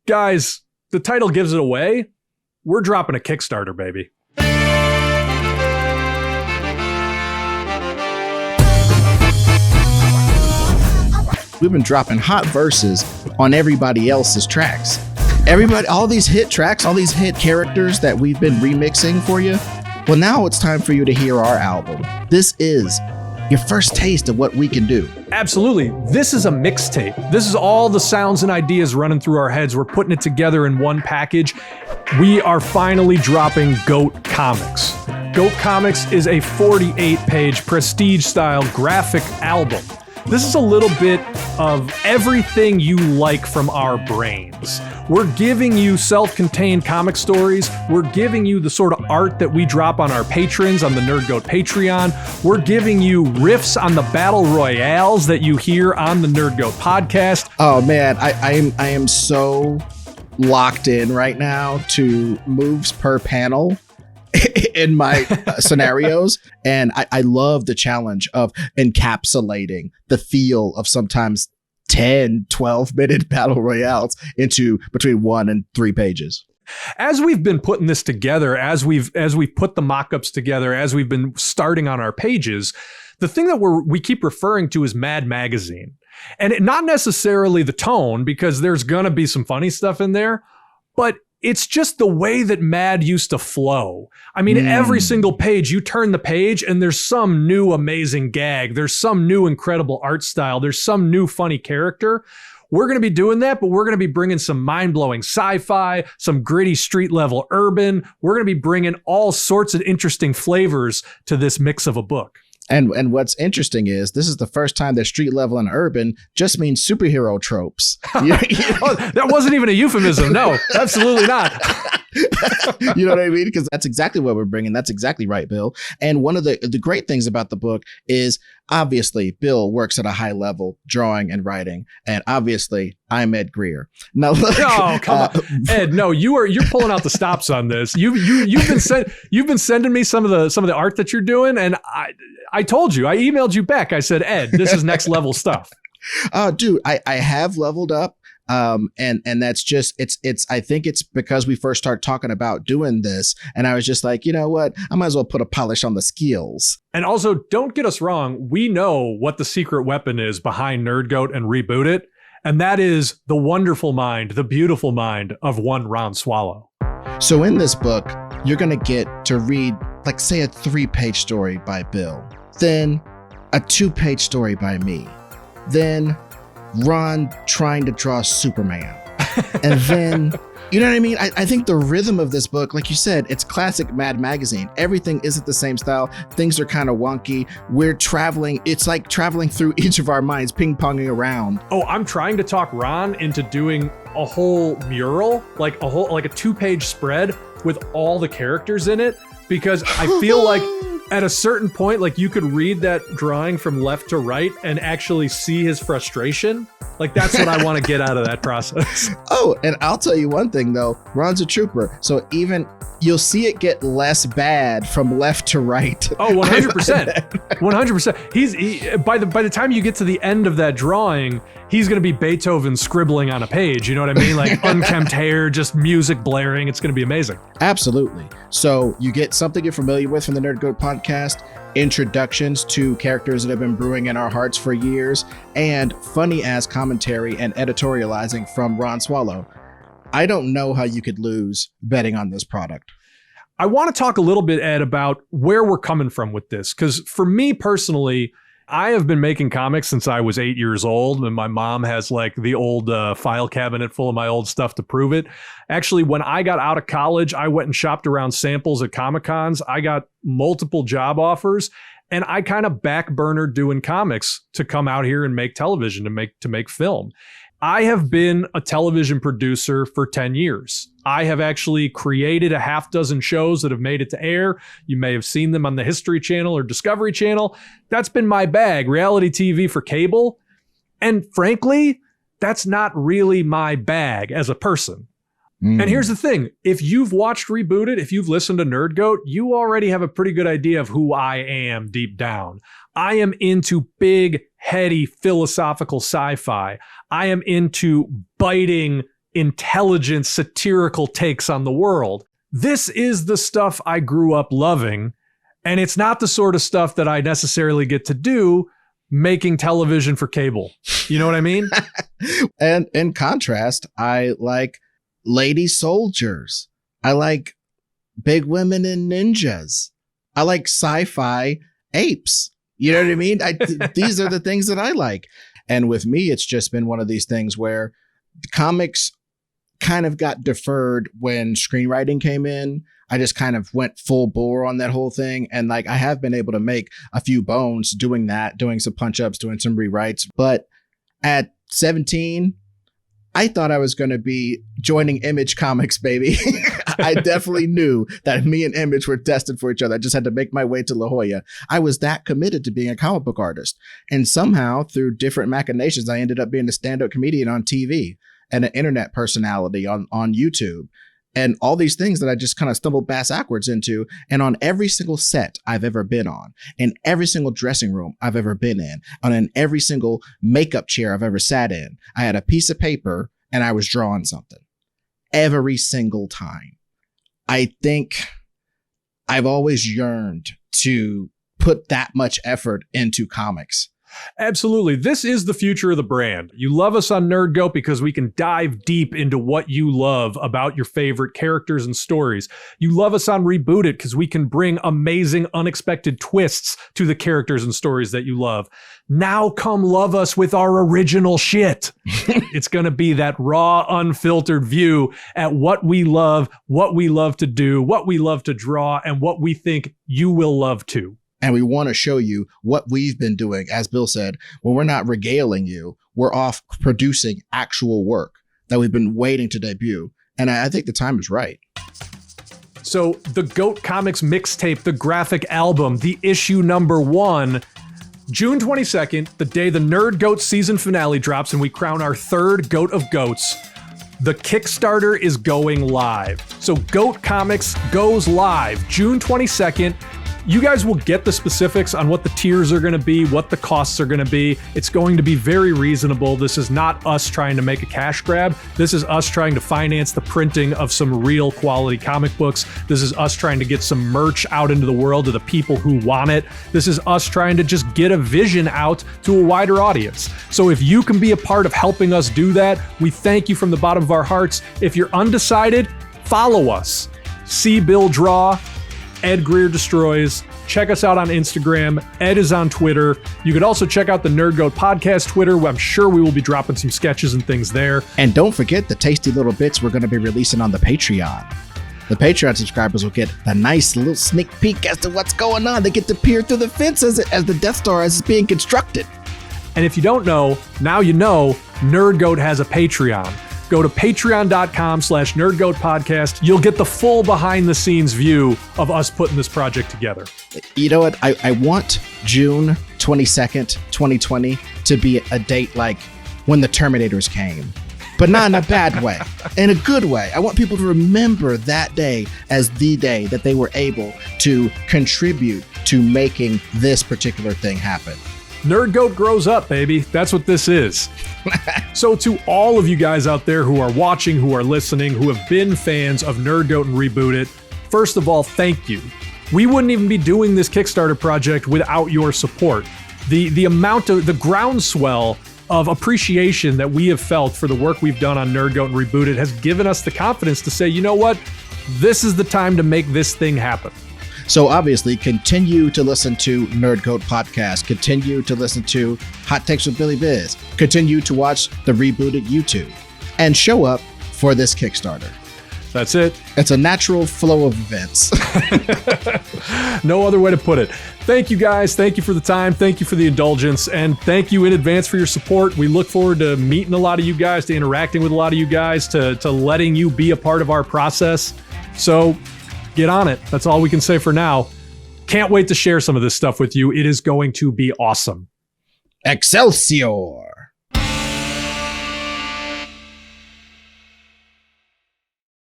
Guys, the title gives it away. We're dropping a Kickstarter, baby. We've been dropping hot verses on everybody else's tracks. All these hit tracks, all these hit characters that we've been remixing for you. Well, now it's time for you to hear our album. This is your first taste of what we can do. Absolutely. This is a mixtape. This is all the sounds and ideas running through our heads. We're putting it together in one package. We are finally dropping GOAT Comics. GOAT Comics is a 48-page prestige-style graphic album. This is a little bit of everything you like from our brains. We're giving you self-contained comic stories. We're giving you the sort of art that we drop on our patrons on the Nerd Goat Patreon. We're giving you riffs on the battle royales that you hear on the Nerd Goat podcast. Oh man, I am so locked in right now to moves per panel in my scenarios. And I love the challenge of encapsulating the feel of sometimes 10, 12-minute battle royales into between 1 and 3 pages. As we've been putting this together, as we've put the mock-ups together, as we've been starting on our pages, the thing that we keep referring to is Mad Magazine. And not necessarily the tone, because there's going to be some funny stuff in there, but it's just the way that Mad used to flow. I mean, every single page, you turn the page and there's some new amazing gag. There's some new incredible art style. There's some new funny character. We're going to be doing that, but we're going to be bringing some mind-blowing sci-fi, some gritty street-level urban. We're going to be bringing all sorts of interesting flavors to this mix of a book. And what's interesting is this is the first time that street level and urban just means superhero tropes. That wasn't even a euphemism. No, absolutely not. You know what I mean? Because that's exactly what we're bringing. That's exactly right, Bill. And one of the great things about the book is obviously Bill works at a high level drawing and writing. And obviously I'm Ed Greer. Now, look, oh, come on. Ed, no, you're pulling out the stops on this. You've been sending me some of the art that you're doing. And I told you, I emailed you back. I said, Ed, this is next level stuff. Dude, I have leveled up. And that's just, I think it's because we first started talking about doing this. And I was just like, you know what? I might as well put a polish on the skills. And also, don't get us wrong. We know what the secret weapon is behind Nerd Goat and Reboot It. And that is the wonderful mind, the beautiful mind of one Ron Swallow. So in this book, you're going to get to read, like, say, a 3-page story by Bill, then a 2-page story by me, then Ron trying to draw Superman. And then, you know what I mean? I think the rhythm of this book, like you said, it's classic Mad Magazine. Everything isn't the same style. Things are kind of wonky. We're traveling. It's like traveling through each of our minds, ping-ponging around. Oh, I'm trying to talk Ron into doing a whole mural, like a 2-page spread with all the characters in it, because I feel like at a certain point, like, you could read that drawing from left to right and actually see his frustration. Like, that's what I want to get out of that process. Oh, and I'll tell you one thing, though. Ron's a trooper. So even you'll see it get less bad from left to right. Oh, 100%. 100%. By the time you get to the end of that drawing, he's going to be Beethoven scribbling on a page. You know what I mean? Like, unkempt hair, just music blaring. It's going to be amazing. Absolutely. So you get something you're familiar with from the Nerd Goat podcast, introductions to characters that have been brewing in our hearts for years, and funny ass commentary and editorializing from Ron Swallow. I don't know how you could lose betting on this product. I want to talk a little bit, Ed, about where we're coming from with this. Because for me personally, I have been making comics since I was 8 years old, and my mom has like the old file cabinet full of my old stuff to prove it. Actually, when I got out of college, I went and shopped around samples at Comic-Cons. I got multiple job offers, and I kind of backburnered doing comics to come out here and make television, to make film. I have been a television producer for 10 years. I have actually created a half dozen shows that have made it to air. You may have seen them on the History Channel or Discovery Channel. That's been my bag, reality TV for cable. And frankly, that's not really my bag as a person. And here's the thing. If you've watched Reboot It, if you've listened to Nerd Goat, you already have a pretty good idea of who I am deep down. I am into big, heady, philosophical sci-fi. I am into biting intelligent, satirical takes on the world. This is the stuff I grew up loving, and it's not the sort of stuff that I necessarily get to do making television for cable. You know what I mean? And in contrast, I like lady soldiers. I like big women and ninjas. I like sci-fi apes. You know what I mean? These are the things that I like. And with me, it's just been one of these things where the comics kind of got deferred when screenwriting came in. I just kind of went full bore on that whole thing. And like, I have been able to make a few bones doing that, doing some punch ups, doing some rewrites. But at 17, I thought I was going to be joining Image Comics, baby. I definitely knew that me and Image were destined for each other. I just had to make my way to La Jolla. I was that committed to being a comic book artist. And somehow, through different machinations, I ended up being a stand-up comedian on TV and an internet personality on YouTube. And all these things that I just kind of stumbled backwards into. And on every single set I've ever been on, in every single dressing room I've ever been in, and in every single makeup chair I've ever sat in, I had a piece of paper and I was drawing something every single time. I think I've always yearned to put that much effort into comics. Absolutely. This is the future of the brand. You love us on Nerd Goat because we can dive deep into what you love about your favorite characters and stories. You love us on Reboot It because we can bring amazing, unexpected twists to the characters and stories that you love. Now come love us with our original shit. It's going to be that raw, unfiltered view at what we love to do, what we love to draw, and what we think you will love too. And we want to show you what we've been doing. As Bill said, when we're not regaling you, we're off producing actual work that we've been waiting to debut. And I think the time is right. So the GOAT Comics mixtape, the graphic album, the issue number 1, June 22nd, the day the Nerd Goat season finale drops and we crown our third GOAT of GOATs. The Kickstarter is going live. So GOAT Comics goes live June 22nd. You guys will get the specifics on what the tiers are going to be, what the costs are going to be. It's going to be very reasonable. This is not us trying to make a cash grab. This is us trying to finance the printing of some real quality comic books. This is us trying to get some merch out into the world to the people who want it. This is us trying to just get a vision out to a wider audience. So if you can be a part of helping us do that, we thank you from the bottom of our hearts. If you're undecided, follow us. See Bill draw. Ed Greer Destroys. Check us out on Instagram. Ed is on Twitter. You could also check out the Nerd Goat podcast Twitter, where I'm sure we will be dropping some sketches and things there. And don't forget the tasty little bits we're going to be releasing on the Patreon. The Patreon subscribers will get a nice little sneak peek as to what's going on. They get to peer through the fence as the Death Star is being constructed. And if you don't know, now you know, Nerd Goat has a Patreon. Go to patreon.com/nerdgoatpodcast. You'll get the full behind the scenes view of us putting this project together. You know what? I want June 22nd, 2020 to be a date like when the Terminators came, but not in a bad way, in a good way. I want people to remember that day as the day that they were able to contribute to making this particular thing happen. Nerd Goat grows up, baby. That's what this is. So to all of you guys out there who are watching, who are listening, who have been fans of Nerd Goat and Reboot It, first of all, thank you. We wouldn't even be doing this Kickstarter project without your support. The amount of the groundswell of appreciation that we have felt for the work we've done on Nerd Goat and Reboot It has given us the confidence to say, you know what? This is the time to make this thing happen. So obviously, continue to listen to Nerd Goat Podcast. Continue to listen to Hot Takes with Billy Biz. Continue to watch the Rebooted YouTube. And show up for this Kickstarter. That's it. It's a natural flow of events. No other way to put it. Thank you guys. Thank you for the time. Thank you for the indulgence. And thank you in advance for your support. We look forward to meeting a lot of you guys, to interacting with a lot of you guys, to letting you be a part of our process. So get on it. That's all we can say for now. Can't wait to share some of this stuff with you. It is going to be awesome. Excelsior!